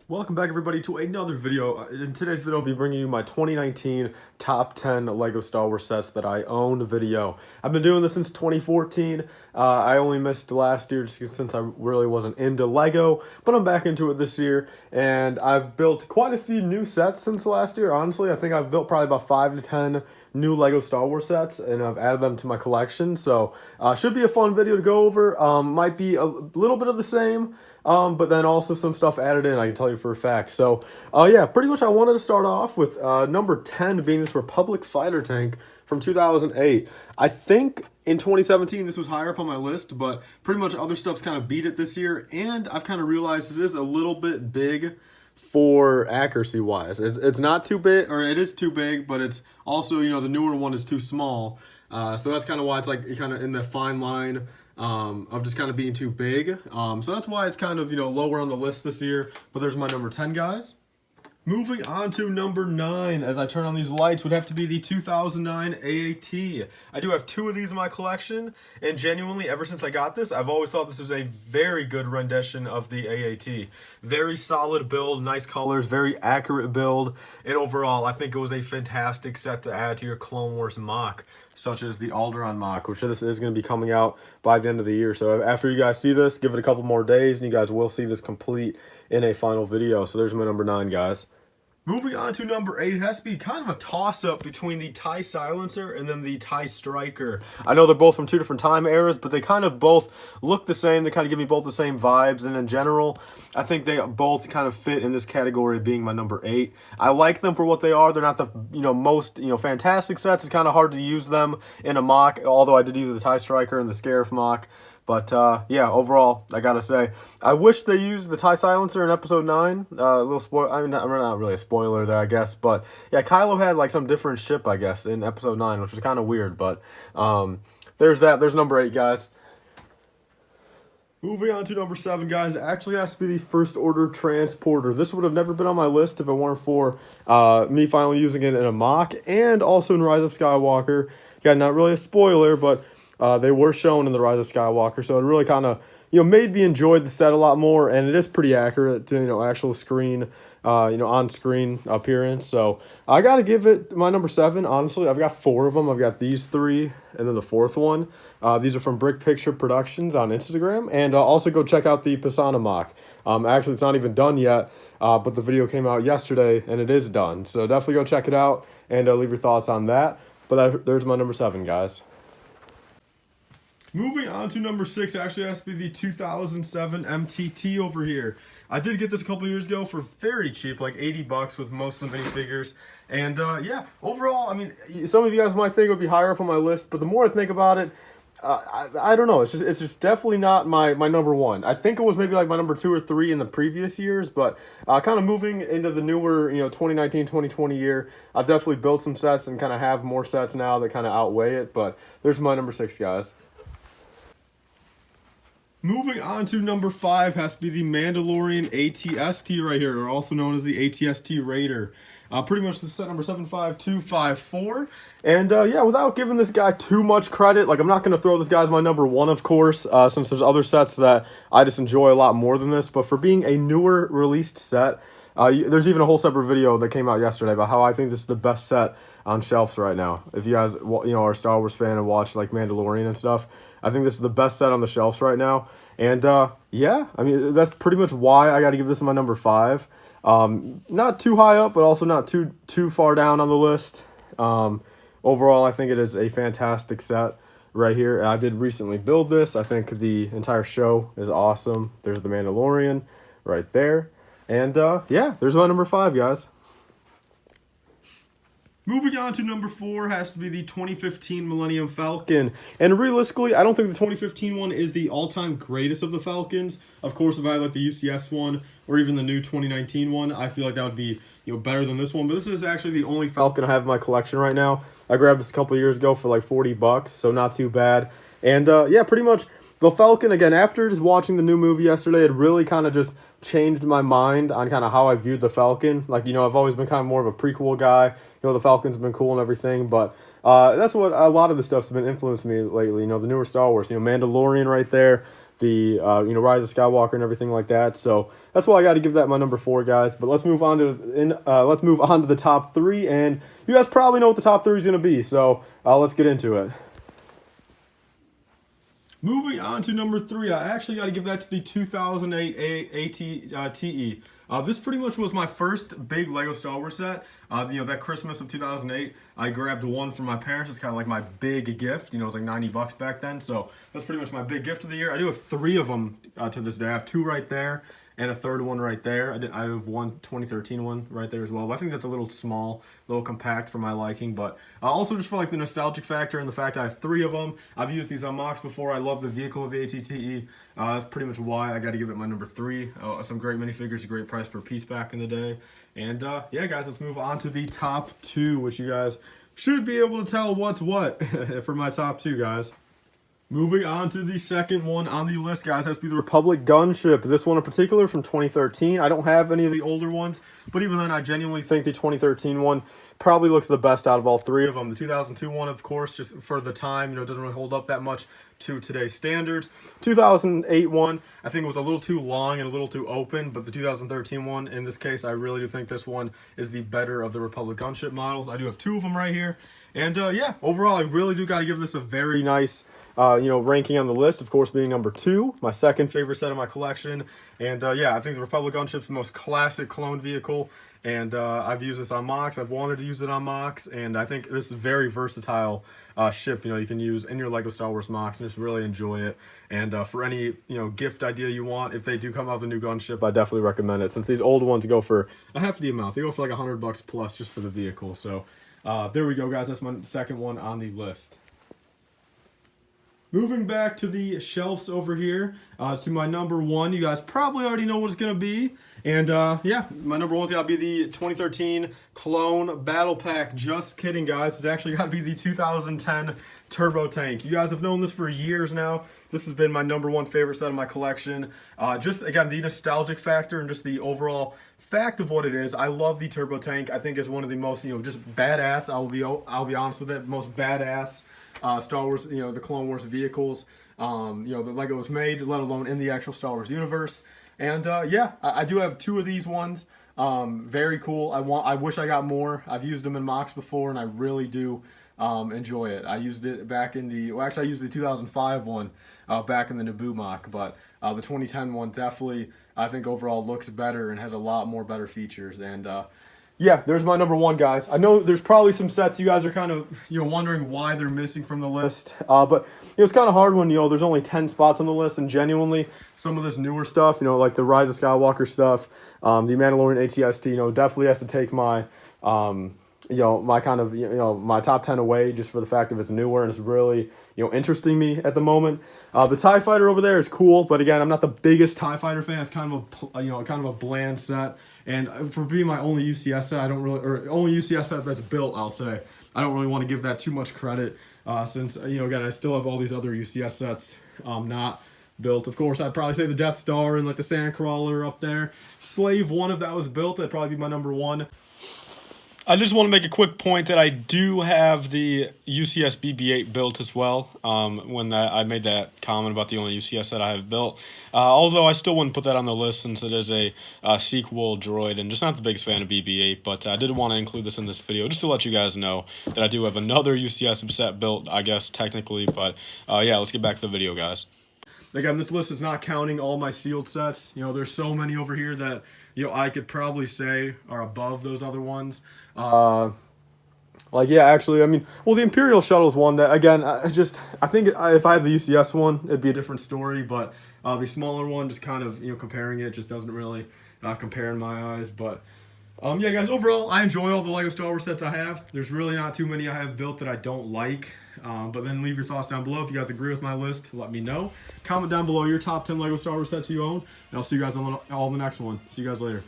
Welcome back everybody to another video. In today's video I'll be bringing you my 2019 top 10 LEGO Star Wars sets that I own video. I've been doing this since 2014. I only missed last year just since I really wasn't into LEGO, but I'm back into it this year and I've built quite a few new sets since last year. Honestly, I think I've built probably about 5 to 10 new LEGO Star Wars sets and I've added them to my collection, so should be a fun video to go over. Might be a little bit of the same, but then also some stuff added in, I can tell you for a fact. So, yeah, pretty much I wanted to start off with number 10 being this Republic fighter tank from 2008. I think in 2017 this was higher up on my list, but pretty much other stuff's kind of beat it this year, and I've kind of realized this is a little bit big for accuracy wise. It's not too big, or it is too big, but it's also, you know, the newer one is too small. So that's kind of why it's like kind of in the fine line of just kind of being too big. So that's why it's kind of, you know, lower on the list this year. But there's my number 10, guys. Moving on to number 9, as I turn on these lights, would have to be the 2009 AAT. I do have 2 of these in my collection, and genuinely, ever since I got this, I've always thought this was a very good rendition of the AAT. Very solid build, nice colors, very accurate build, and overall, I think it was a fantastic set to add to your Clone Wars mock, such as the Alderaan mock, which this is going to be coming out by the end of the year. So after you guys see this, give it a couple more days, and you guys will see this complete in a final video. So there's my number 9, guys. Moving on to number 8, it has to be kind of a toss-up between the TIE Silencer and then the TIE Striker. I know they're both from 2 different time eras, but they kind of both look the same. They kind of give me both the same vibes, and in general, I think they both kind of fit in this category of being my number 8. I like them for what they are. They're not the, you know, most, you know, fantastic sets. It's kind of hard to use them in a mock, although I did use the TIE Striker and the Scarif mock. But, yeah, overall, I gotta say, I wish they used the TIE Silencer in Episode 9. A little spoiler, I mean, not really a spoiler there, I guess. But, yeah, Kylo had, like, some different ship, I guess, in Episode 9, which was kind of weird. But, there's that. There's number 8, guys. Moving on to number 7, guys, it actually has to be the First Order Transporter. This would have never been on my list if it weren't for me finally using it in a mock and also in Rise of Skywalker. Yeah, not really a spoiler, but they were shown in the Rise of Skywalker, so it really kind of, you know, made me enjoy the set a lot more, and it is pretty accurate to, you know, actual screen, you know, on-screen appearance. So I got to give it my number 7, honestly. I've got 4 of them. I've got these 3, and then the 4th one. These are from Brick Picture Productions on Instagram, and also go check out the Pisana mock. Actually, it's not even done yet, but the video came out yesterday, and it is done. So definitely go check it out, and leave your thoughts on that. But there's my number 7, guys. Moving on to number 6, actually has to be the 2007 MTT over here. I did get this a couple years ago for very cheap, like 80 bucks with most of the minifigures. And yeah, overall, I mean, some of you guys might think it would be higher up on my list, but the more I think about it, I don't know. It's just definitely not my number 1. I think it was maybe like my number 2 or 3 in the previous years, but kind of moving into the newer, you know, 2019, 2020 year, I've definitely built some sets and kind of have more sets now that kind of outweigh it. But there's my number 6, guys. Moving on to number 5 has to be the Mandalorian ATST right here, or also known as the ATST Raider. Pretty much the set number 75254. And yeah, without giving this guy too much credit, like I'm not going to throw this guy as my number 1, of course, since there's other sets that I just enjoy a lot more than this. But for being a newer released set, there's even a whole separate video that came out yesterday about how I think this is the best set on shelves right now. If you guys, you know, are a Star Wars fan and watch like Mandalorian and stuff, I think this is the best set on the shelves right now. And yeah, I mean, that's pretty much why I got to give this my number 5. Not too high up, but also not too far down on the list. Overall, I think it is a fantastic set right here. I did recently build this. I think the entire show is awesome. There's the Mandalorian right there. And yeah, there's my number 5, guys. Moving on to number 4 has to be the 2015 Millennium Falcon. And realistically, I don't think the 2015 one is the all-time greatest of the Falcons. Of course, if I had like the UCS one or even the new 2019 one, I feel like that would be, you know, better than this one. But this is actually the only Falcon I have in my collection right now. I grabbed this a couple years ago for like 40 bucks, so not too bad. And yeah, pretty much the Falcon, again, after just watching the new movie yesterday, it really kind of just changed my mind on kind of how I viewed the Falcon. Like, you know, I've always been kind of more of a prequel guy. You know, the Falcon's been cool and everything, but that's what a lot of the stuff's been influencing me lately. You know, the newer Star Wars, you know, Mandalorian right there, the Rise of Skywalker and everything like that. So that's why I got to give that my number 4, guys. But let's move on to the top 3, and you guys probably know what the top 3 is going to be. So let's get into it. Moving on to number 3, I actually got to give that to the 2008 ATAT. This pretty much was my first big Lego Star Wars set. That Christmas of 2008, I grabbed one from my parents. It's kind of like my big gift. It was like $90 back then. So that's pretty much my big gift of the year. I do have 3 of them to this day. I have 2 right there and a third one right there. I have one 2013 one right there as well. But I think that's a little small, a little compact for my liking. But also just for like the nostalgic factor and the fact I have 3 of them. I've used these on mocks before. I love the vehicle of the ATAT. That's pretty much why I got to give it my number 3. Some great minifigures, a great price per piece back in the day. And yeah, guys, let's move on to the top 2, which you guys should be able to tell what's what for my top 2, guys. Moving on to the second one on the list, guys, has to be the Republic Gunship. This one in particular from 2013. I don't have any of the older ones, but even then, I genuinely think the 2013 one probably looks the best out of all 3 of them. The 2002 one, of course, just for the time, doesn't really hold up that much to today's standards. 2008 one, I think it was a little too long and a little too open, but the 2013 one, in this case, I really do think this one is the better of the Republic Gunship models. I do have 2 of them right here. And yeah, overall, I really do got to give this a very nice ranking on the list, of course, being number 2, my second favorite set of my collection. And yeah, I think the Republic Gunship's the most classic clone vehicle, and I've used this on mocks. I've wanted to use it on mocks, and I think this is a very versatile ship. You can use in your Lego Star Wars mocks and just really enjoy it. And for any gift idea you want, if they do come out with a new gunship, I definitely recommend it. Since these old ones go for a hefty amount, they go for like $100 plus just for the vehicle. So there we go, guys. That's my second one on the list. Moving back to the shelves over here, to my number 1, you guys probably already know what it's going to be. And yeah, my number 1's got to be the 2013 Clone Battle Pack. Just kidding, guys. It's actually got to be the 2010 Turbo Tank. You guys have known this for years now. This has been my number 1 favorite set of my collection. Just, again, the nostalgic factor and just the overall fact of what it is. I love the Turbo Tank. I think it's one of the most, just badass, I'll be honest with it, most badass Star Wars, the Clone Wars vehicles, the Lego was made, let alone in the actual Star Wars universe. And yeah, I do have 2 of these ones. Very cool. I wish I got more. I've used them in mocks before, and I really do enjoy it. I used it back in I used the 2005 one back in the Naboo mock, but the 2010 one definitely, I think, overall looks better and has a lot more better features. And yeah, there's my number 1, guys. I know there's probably some sets you guys are kind of wondering why they're missing from the list, but it's kind of hard when there's only 10 spots on the list, and genuinely some of this newer stuff, like the Rise of Skywalker stuff, the Mandalorian ATST, definitely has to take my my kind of my top 10 away just for the fact that it's newer and it's really interesting me at the moment. The TIE Fighter over there is cool, but again, I'm not the biggest TIE Fighter fan. It's kind of a bland set. And for being my only UCS set, only UCS set that's built, I'll say, I don't really want to give that too much credit, since, again, I still have all these other UCS sets not built. Of course, I'd probably say the Death Star and like the Sandcrawler up there. Slave 1, if that was built, that'd probably be my number 1. I just want to make a quick point that I do have the UCS BB-8 built as well, when I made that comment about the only UCS that I have built. Although I still wouldn't put that on the list since it is a sequel droid and just not the biggest fan of BB-8, but I did want to include this in this video just to let you guys know that I do have another UCS set built, I guess, technically, but yeah, let's get back to the video, guys. Again, this list is not counting all my sealed sets. There's so many over here that I could probably say are above those other ones. Like, yeah, actually, I mean, well, the Imperial Shuttle's one that, again, I think if I had the UCS one, it'd be a different story, but the smaller one, just kind of, comparing it just doesn't really compare in my eyes. But yeah, guys, overall, I enjoy all the Lego Star Wars sets I have. There's really not too many I have built that I don't like. But then leave your thoughts down below. If you guys agree with my list, let me know. Comment down below your top 10 Lego Star Wars sets you own, and I'll see you guys on the next one. See you guys later.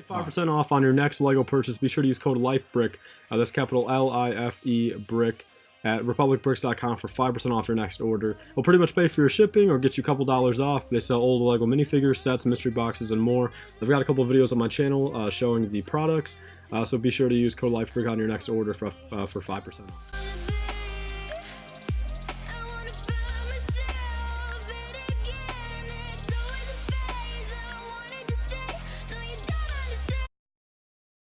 5% off on your next Lego purchase. Be sure to use code LIFEBRICK. That's capital L-I-F-E BRICK at republicbricks.com for 5% off your next order. We'll pretty much pay for your shipping or get you a couple dollars off. They sell old Lego minifigures, sets, mystery boxes, and more. I've got a couple of videos on my channel showing the products, so be sure to use code LIFEBRICK on your next order for 5%.